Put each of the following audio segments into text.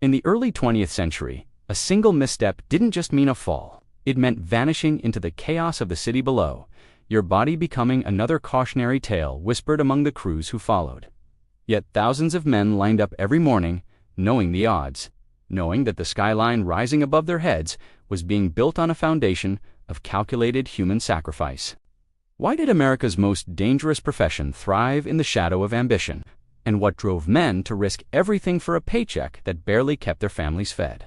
In the early 20th century, a single misstep didn't just mean a fall. It meant vanishing into the chaos of the city below, your body becoming another cautionary tale whispered among the crews who followed. Yet thousands of men lined up every morning, knowing the odds, knowing that the skyline rising above their heads was being built on a foundation of calculated human sacrifice. Why did America's most dangerous profession thrive in the shadow of ambition? And what drove men to risk everything for a paycheck that barely kept their families fed?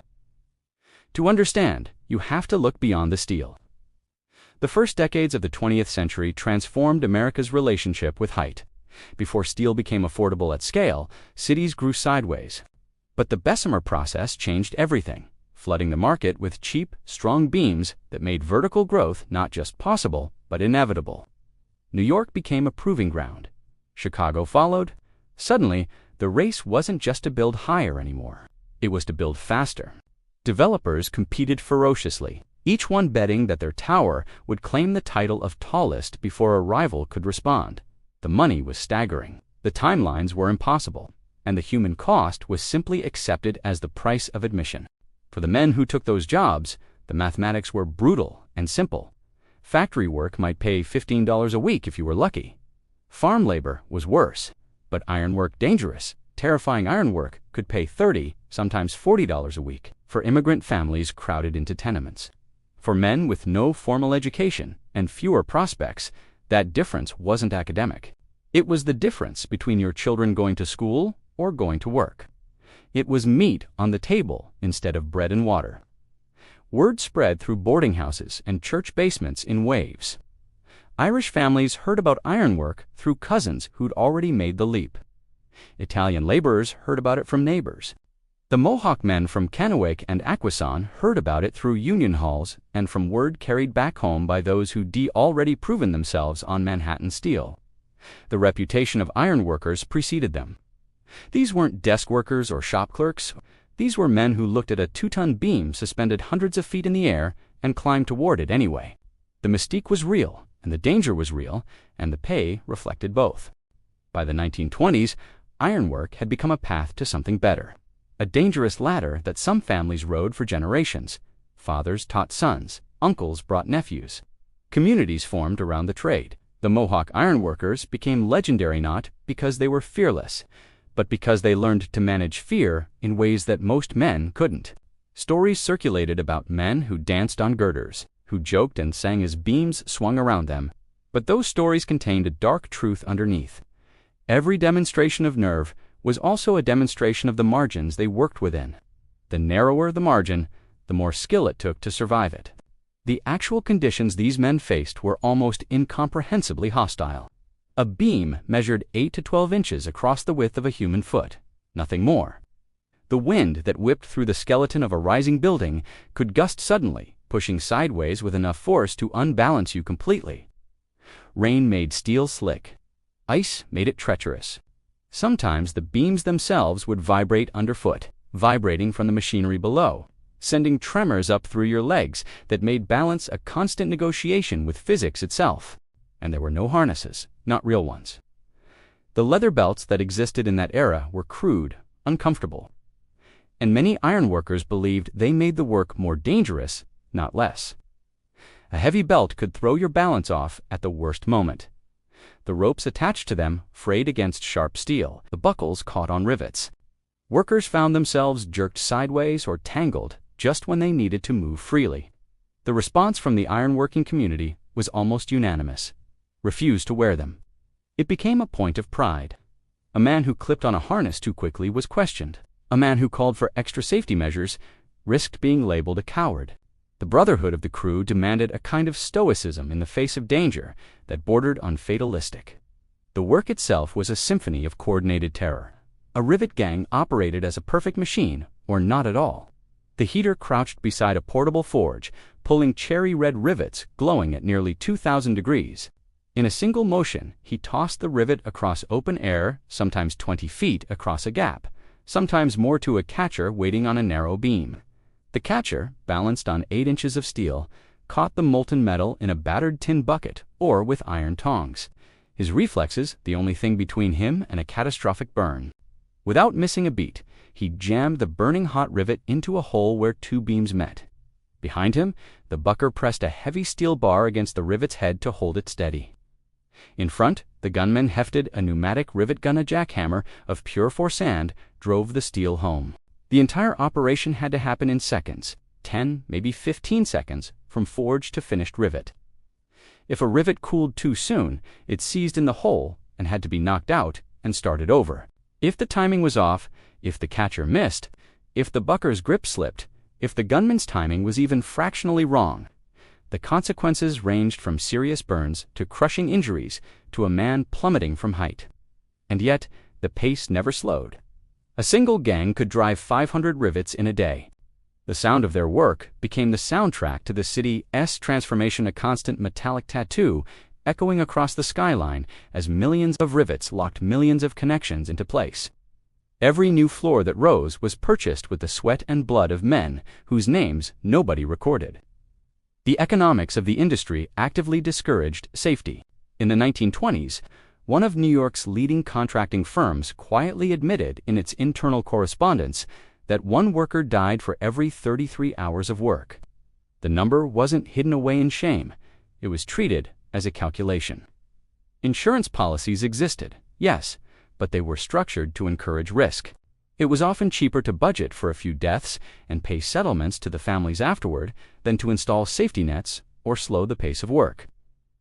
To understand, you have to look beyond the steel. The first decades of the 20th century transformed America's relationship with height. Before steel became affordable at scale, cities grew sideways. But the Bessemer process changed everything, flooding the market with cheap, strong beams that made vertical growth not just possible, but inevitable. New York became a proving ground. Chicago followed. Suddenly, the race wasn't just to build higher anymore. It was to build faster. Developers competed ferociously, each one betting that their tower would claim the title of tallest before a rival could respond. The money was staggering, the timelines were impossible, and the human cost was simply accepted as the price of admission. For the men who took those jobs, the mathematics were brutal and simple. Factory work might pay $15 a week if you were lucky. Farm labor was worse, but ironwork dangerous. Terrifying ironwork could pay $30, sometimes $40 a week for immigrant families crowded into tenements. For men with no formal education and fewer prospects, that difference wasn't academic. It was the difference between your children going to school or going to work. It was meat on the table instead of bread and water. Word spread through boarding houses and church basements in waves. Irish families heard about ironwork through cousins who'd already made the leap. Italian laborers heard about it from neighbors. The Mohawk men from Kennewick and Akwesasne heard about it through union halls and from word carried back home by those who'd already proven themselves on Manhattan steel. The reputation of ironworkers preceded them. These weren't desk workers or shop clerks. These were men who looked at a 2-ton beam suspended hundreds of feet in the air and climbed toward it anyway. The mystique was real, and the danger was real, and the pay reflected both. By the 1920s, ironwork had become a path to something better. A dangerous ladder that some families rode for generations. Fathers taught sons, uncles brought nephews. Communities formed around the trade. The Mohawk ironworkers became legendary not because they were fearless, but because they learned to manage fear in ways that most men couldn't. Stories circulated about men who danced on girders, who joked and sang as beams swung around them. But those stories contained a dark truth underneath. Every demonstration of nerve was also a demonstration of the margins they worked within. The narrower the margin, the more skill it took to survive it. The actual conditions these men faced were almost incomprehensibly hostile. A beam measured 8 to 12 inches across the width of a human foot, nothing more. The wind that whipped through the skeleton of a rising building could gust suddenly, pushing sideways with enough force to unbalance you completely. Rain made steel slick. Ice made it treacherous. Sometimes the beams themselves would vibrate underfoot, vibrating from the machinery below, sending tremors up through your legs that made balance a constant negotiation with physics itself. And there were no harnesses, not real ones. The leather belts that existed in that era were crude, uncomfortable. And many ironworkers believed they made the work more dangerous, not less. A heavy belt could throw your balance off at the worst moment. The ropes attached to them frayed against sharp steel. The buckles caught on rivets. Workers found themselves jerked sideways or tangled just when they needed to move freely. The response from the ironworking community was almost unanimous. Refuse to wear them. It became a point of pride. A man who clipped on a harness too quickly was questioned. A man who called for extra safety measures risked being labeled a coward. The brotherhood of the crew demanded a kind of stoicism in the face of danger that bordered on fatalistic. The work itself was a symphony of coordinated terror. A rivet gang operated as a perfect machine, or not at all. The heater crouched beside a portable forge, pulling cherry-red rivets glowing at nearly 2,000 degrees. In a single motion, he tossed the rivet across open air, sometimes 20 feet across a gap, sometimes more to a catcher waiting on a narrow beam. The catcher, balanced on 8 inches of steel, caught the molten metal in a battered tin bucket or with iron tongs, his reflexes the only thing between him and a catastrophic burn. Without missing a beat, he jammed the burning hot rivet into a hole where two beams met. Behind him, the bucker pressed a heavy steel bar against the rivet's head to hold it steady. In front, the gunman hefted a pneumatic rivet gun. A jackhammer of pure force sand drove the steel home. The entire operation had to happen in seconds, 10, maybe 15 seconds, from forge to finished rivet. If a rivet cooled too soon, it seized in the hole and had to be knocked out and started over. If the timing was off, if the catcher missed, if the bucker's grip slipped, if the gunman's timing was even fractionally wrong, the consequences ranged from serious burns to crushing injuries to a man plummeting from height. And yet, the pace never slowed. A single gang could drive 500 rivets in a day. The sound of their work became the soundtrack to the city's transformation, a constant metallic tattoo echoing across the skyline as millions of rivets locked millions of connections into place. Every new floor that rose was purchased with the sweat and blood of men whose names nobody recorded. The economics of the industry actively discouraged safety. In the 1920s, one of New York's leading contracting firms quietly admitted in its internal correspondence that one worker died for every 33 hours of work. The number wasn't hidden away in shame. It was treated as a calculation. Insurance policies existed, yes, but they were structured to encourage risk. It was often cheaper to budget for a few deaths and pay settlements to the families afterward than to install safety nets or slow the pace of work.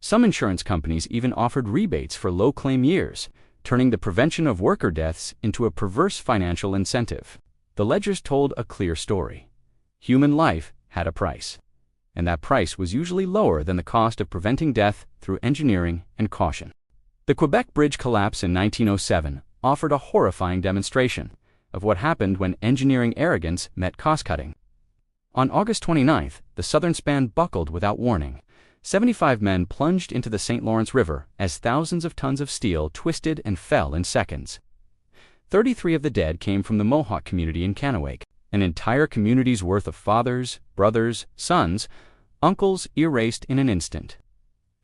Some insurance companies even offered rebates for low claim years, turning the prevention of worker deaths into a perverse financial incentive. The ledgers told a clear story. Human life had a price, and that price was usually lower than the cost of preventing death through engineering and caution. The Quebec Bridge collapse in 1907 offered a horrifying demonstration of what happened when engineering arrogance met cost-cutting. On August 29th, the southern span buckled without warning. 75 men plunged into the St. Lawrence River as thousands of tons of steel twisted and fell in seconds. 33 of the dead came from the Mohawk community in Kanawake, an entire community's worth of fathers, brothers, sons, uncles erased in an instant.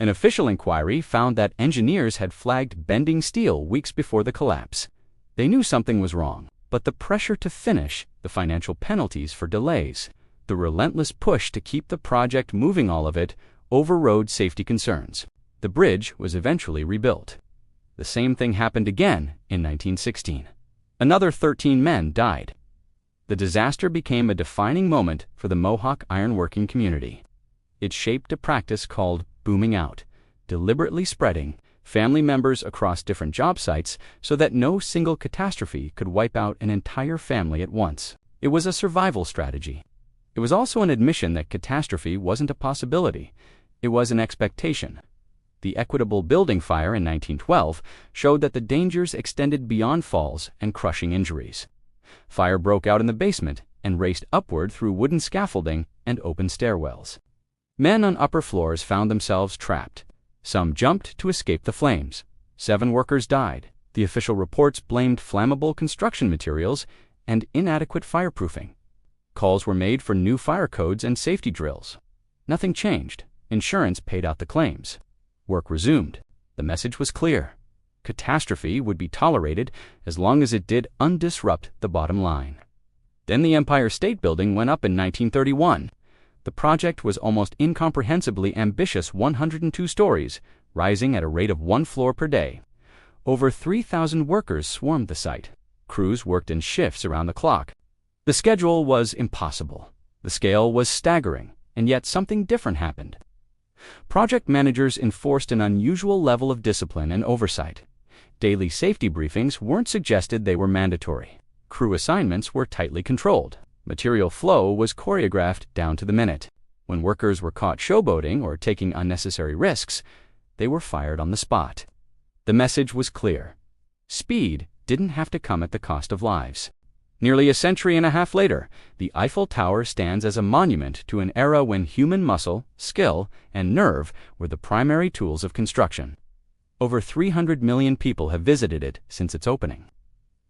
An official inquiry found that engineers had flagged bending steel weeks before the collapse. They knew something was wrong, but the pressure to finish, the financial penalties for delays, the relentless push to keep the project moving, all of it overrode safety concerns. The bridge was eventually rebuilt. The same thing happened again in 1916. Another 13 men died. The disaster became a defining moment for the Mohawk ironworking community. It shaped a practice called booming out, deliberately spreading family members across different job sites so that no single catastrophe could wipe out an entire family at once. It was a survival strategy. It was also an admission that catastrophe wasn't a possibility. It was an expectation. The Equitable Building Fire in 1912 showed that the dangers extended beyond falls and crushing injuries. Fire broke out in the basement and raced upward through wooden scaffolding and open stairwells. Men on upper floors found themselves trapped. Some jumped to escape the flames. 7 workers died. The official reports blamed flammable construction materials and inadequate fireproofing. Calls were made for new fire codes and safety drills. Nothing changed. Insurance paid out the claims. Work resumed. The message was clear. Catastrophe would be tolerated as long as it did undisrupt the bottom line. Then the Empire State Building went up in 1931. The project was almost incomprehensibly ambitious, 102 stories, rising at a rate of 1 floor per day. Over 3,000 workers swarmed the site. Crews worked in shifts around the clock. The schedule was impossible. The scale was staggering, and yet something different happened. Project managers enforced an unusual level of discipline and oversight. Daily safety briefings weren't suggested, they were mandatory. Crew assignments were tightly controlled. Material flow was choreographed down to the minute. When workers were caught showboating or taking unnecessary risks, they were fired on the spot. The message was clear. Speed didn't have to come at the cost of lives. Nearly a century and a half later, the Eiffel Tower stands as a monument to an era when human muscle, skill, and nerve were the primary tools of construction. Over 300 million people have visited it since its opening.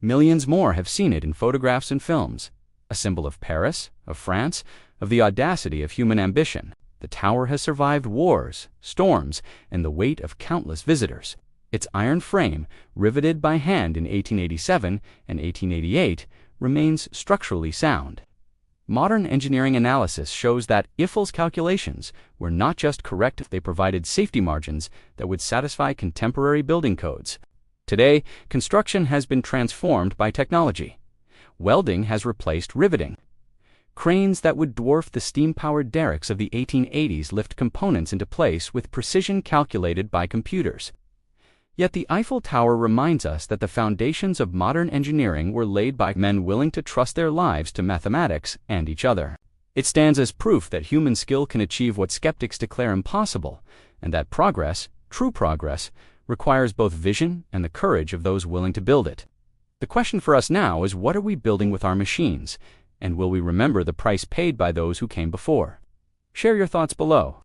Millions more have seen it in photographs and films. A symbol of Paris, of France, of the audacity of human ambition, the tower has survived wars, storms, and the weight of countless visitors. Its iron frame, riveted by hand in 1887 and 1888, remains structurally sound. Modern engineering analysis shows that Eiffel's calculations were not just correct, they provided safety margins that would satisfy contemporary building codes. Today, construction has been transformed by technology. Welding has replaced riveting. Cranes that would dwarf the steam-powered derricks of the 1880s lift components into place with precision calculated by computers. Yet the Eiffel Tower reminds us that the foundations of modern engineering were laid by men willing to trust their lives to mathematics and each other. It stands as proof that human skill can achieve what skeptics declare impossible, and that progress, true progress, requires both vision and the courage of those willing to build it. The question for us now is, what are we building with our machines, and will we remember the price paid by those who came before? Share your thoughts below.